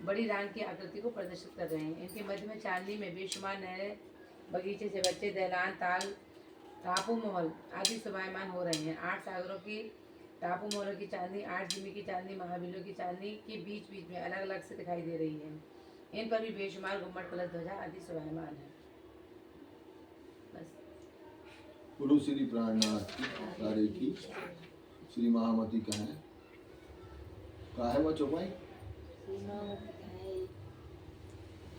बड़ी रांग की आकृति को प्रदर्शित कर रहे हैं। इनके मध्य में चांदनी में बेशुमार नहरें बगीचे से बच्चे दहलान ताल टापू महल आदि शोभायमान हो रहे हैं। 8 सागरों की टापू महलों की चांदनी 8 जिमी की चांदनी महाबेलियों की चांदनी के बीच बीच में अलग अलग से दिखाई दे रही है। इन पर भी बेशुमार गुम्बद कलश ध्वजा आदि शोभायमान है। बस बोलो श्री प्राणनाथ तारे की श्री महामती कहाँ है वो चौपाई?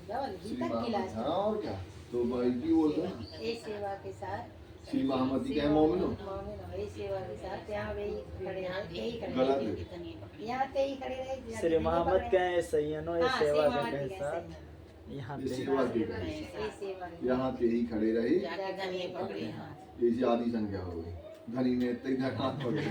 श्री गीता की महामती, लास्ट हाँ और क्या। तो भाई की बोलते हैं ए सेवा के साथ श्री महामती के मोमिनो। मोमिन हो, ए सेवा के साथ यहाँ वे खड़े रहे, ते ही खड़े गलत रहे, है। यहाँ ते ही खड़े रहे, श्री मोहम्मद के सैयनो ये हाँ, सेवा सेवा के के साथ यहाँ ये पे सेवा के ए सेवा के यहाँ पे ही खड़े रहे। जाके धनिया पकड़े हाँ ये आदि संख्या हो गई, धनी ने इतने हाथ पकड़े।